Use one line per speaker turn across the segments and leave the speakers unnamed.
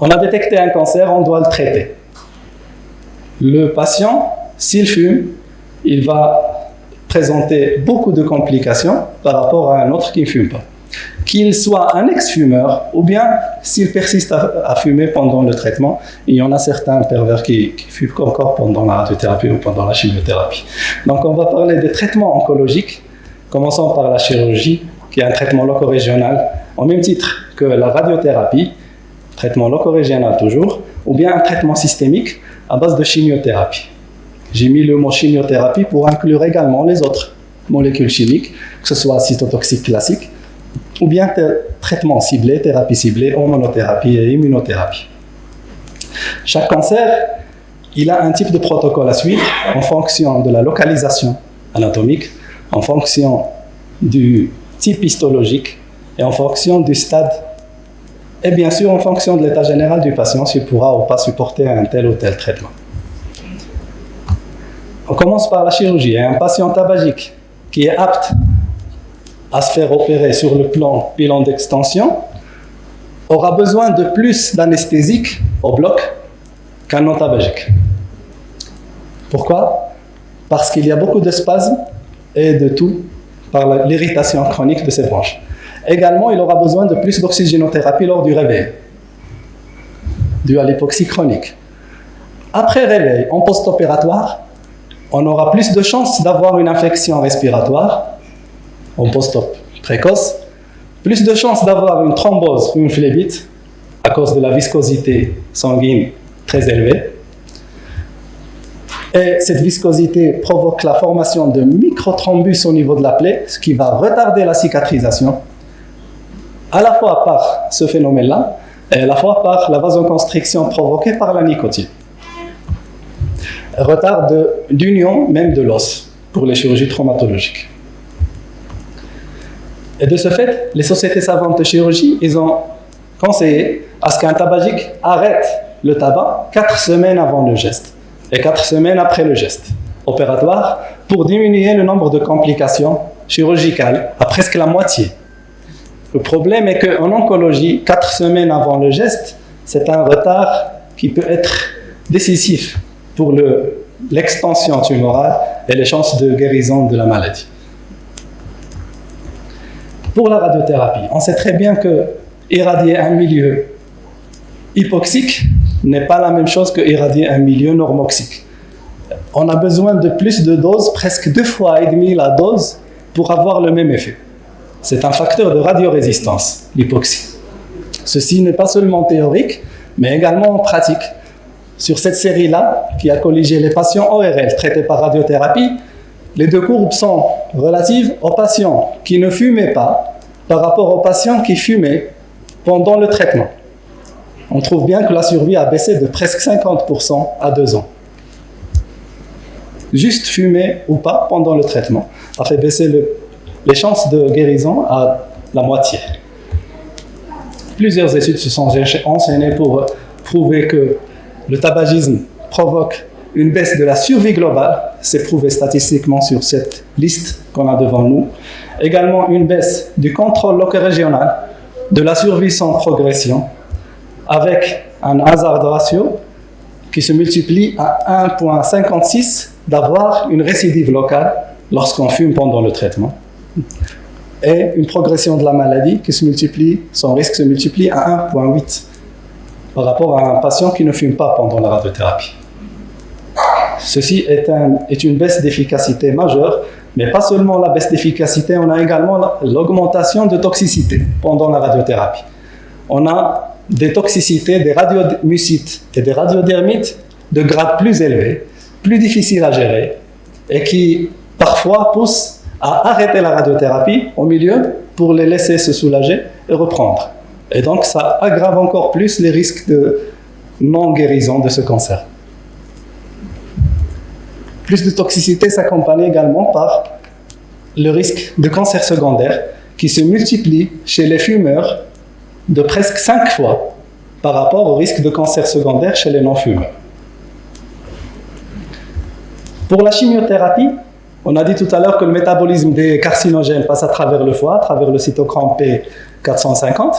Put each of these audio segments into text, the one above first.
On a détecté un cancer, on doit le traiter. Le patient, s'il fume, il va présenter beaucoup de complications par rapport à un autre qui ne fume pas. Qu'il soit un ex-fumeur ou bien s'il persiste à fumer pendant le traitement, il y en a certains pervers qui fument encore pendant la radiothérapie ou pendant la chimiothérapie. Donc on va parler des traitements oncologiques, commençons par la chirurgie, qui est un traitement loco-régional, au même titre que la radiothérapie, traitement loco-régional toujours, ou bien un traitement systémique à base de chimiothérapie. J'ai mis le mot chimiothérapie pour inclure également les autres molécules chimiques, que ce soit cytotoxique classique, ou bien traitement ciblé, thérapie ciblée, hormonothérapie et immunothérapie. Chaque cancer, il a un type de protocole à suivre en fonction de la localisation anatomique, en fonction du type histologique et en fonction du stade et bien sûr en fonction de l'état général du patient s'il pourra ou pas supporter un tel ou tel traitement. On commence par la chirurgie. Un patient tabagique qui est apte à se faire opérer sur le plan bilan d'extension aura besoin de plus d'anesthésique au bloc qu'un non-tabagique. Pourquoi? Parce qu'il y a beaucoup de spasmes et de toux par l'irritation chronique de ses bronches. Également, il aura besoin de plus d'oxygénothérapie lors du réveil, dû à l'hypoxie chronique. Après réveil, en post-opératoire, on aura plus de chances d'avoir une infection respiratoire, en post-op précoce, plus de chances d'avoir une thrombose ou une phlébite à cause de la viscosité sanguine très élevée. Et cette viscosité provoque la formation de microthrombus au niveau de la plaie, ce qui va retarder la cicatrisation, à la fois par ce phénomène-là, et à la fois par la vasoconstriction provoquée par la nicotine. Retard d'union même de l'os pour les chirurgies traumatologiques. Et de ce fait, les sociétés savantes de chirurgie, ils ont conseillé à ce qu'un tabagique arrête le tabac 4 semaines avant le geste et 4 semaines après le geste opératoire pour diminuer le nombre de complications chirurgicales à presque la moitié. Le problème est qu'en oncologie, 4 semaines avant le geste, c'est un retard qui peut être décisif pour l'extension tumorale et les chances de guérison de la maladie. Pour la radiothérapie, on sait très bien que irradier un milieu hypoxique n'est pas la même chose que irradier un milieu normoxique. On a besoin de plus de doses, presque 2,5 fois la dose, pour avoir le même effet. C'est un facteur de radiorésistance, l'hypoxie. Ceci n'est pas seulement théorique, mais également en pratique. Sur cette série-là, qui a colligé les patients ORL traités par radiothérapie, les deux courbes sont relatives aux patients qui ne fumaient pas par rapport aux patients qui fumaient pendant le traitement. On trouve bien que la survie a baissé de presque 50% à 2 ans. Juste fumer ou pas pendant le traitement a fait baisser les chances de guérison à la moitié. Plusieurs études se sont enchaînées pour prouver que le tabagisme provoque une baisse de la survie globale, c'est prouvé statistiquement sur cette liste qu'on a devant nous. Également une baisse du contrôle loco-régional, de la survie sans progression, avec un hazard ratio qui se multiplie à 1,56 d'avoir une récidive locale lorsqu'on fume pendant le traitement. Et une progression de la maladie qui se multiplie, son risque se multiplie à 1,8 par rapport à un patient qui ne fume pas pendant la radiothérapie. Ceci est une baisse d'efficacité majeure, mais pas seulement la baisse d'efficacité, on a également l'augmentation de toxicité pendant la radiothérapie. On a des toxicités, des radiomucites et des radiodermites de grade plus élevé, plus difficiles à gérer, et qui parfois poussent à arrêter la radiothérapie au milieu pour les laisser se soulager et reprendre. Et donc ça aggrave encore plus les risques de non-guérison de ce cancer. Plus de toxicité s'accompagne également par le risque de cancer secondaire qui se multiplie chez les fumeurs de presque 5 fois par rapport au risque de cancer secondaire chez les non-fumeurs. Pour la chimiothérapie, on a dit tout à l'heure que le métabolisme des carcinogènes passe à travers le foie, à travers le cytochrome P450.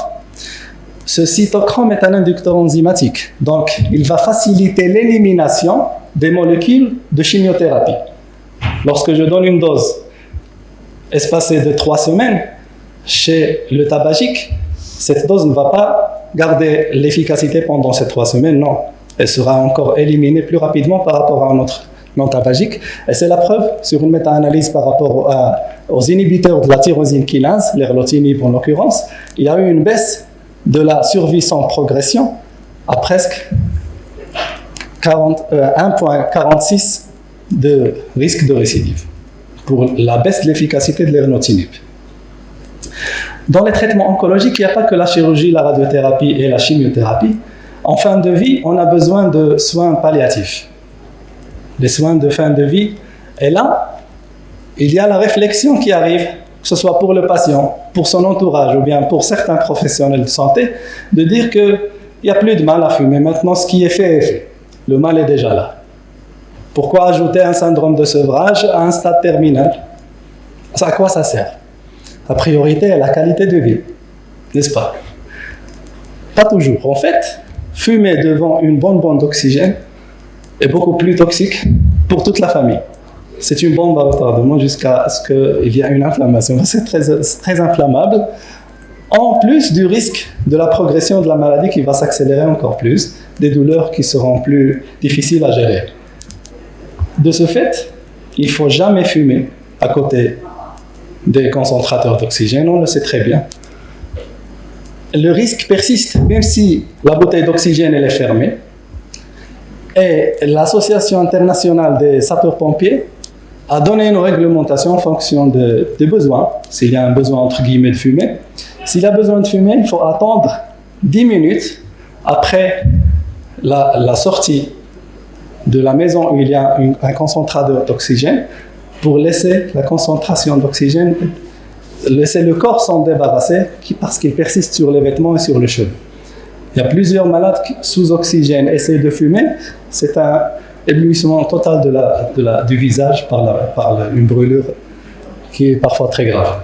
Ce cytochrome est un inducteur enzymatique, donc il va faciliter l'élimination des molécules de chimiothérapie. Lorsque je donne une dose espacée de 3 semaines, chez le tabagique, cette dose ne va pas garder l'efficacité pendant ces 3 semaines, non. Elle sera encore éliminée plus rapidement par rapport à un autre non tabagique. Et c'est la preuve sur une méta-analyse par rapport aux inhibiteurs de la tyrosine kinase, l'erlotinib en l'occurrence. Il y a eu une baisse de la survie sans progression à presque 1,46 de risque de récidive pour la baisse de l'efficacité de l'erlotinib. Dans les traitements oncologiques, il n'y a pas que la chirurgie, la radiothérapie et la chimiothérapie. En fin de vie, on a besoin de soins palliatifs, des soins de fin de vie. Et là, il y a la réflexion qui arrive, que ce soit pour le patient, pour son entourage ou bien pour certains professionnels de santé, de dire qu'il n'y a plus de mal à fumer. Maintenant, ce qui est fait est fait. Le mal est déjà là. Pourquoi ajouter un syndrome de sevrage à un stade terminal? À quoi ça sert? La priorité est la qualité de vie, n'est-ce pas? Pas toujours. En fait, fumer devant une bonne bombe d'oxygène est beaucoup plus toxique pour toute la famille. C'est une bombe à retardement jusqu'à ce qu'il y ait une inflammation. C'est très inflammable. En plus du risque de la progression de la maladie qui va s'accélérer encore plus, des douleurs qui seront plus difficiles à gérer. De ce fait, il ne faut jamais fumer à côté des concentrateurs d'oxygène, on le sait très bien. Le risque persiste, même si la bouteille d'oxygène elle est fermée. Et l'Association internationale des sapeurs-pompiers a donné une réglementation en fonction des besoins. S'il y a un besoin entre guillemets de fumer, s'il y a besoin de fumer, il faut attendre 10 minutes après la sortie de la maison où il y a un concentrateur d'oxygène pour laisser la concentration d'oxygène, laisser le corps s'en débarrasser parce qu'il persiste sur les vêtements et sur les cheveux. Il y a plusieurs malades qui, sous oxygène, essayent de fumer. C'est un éblouissement total du visage par une brûlure qui est parfois très grave.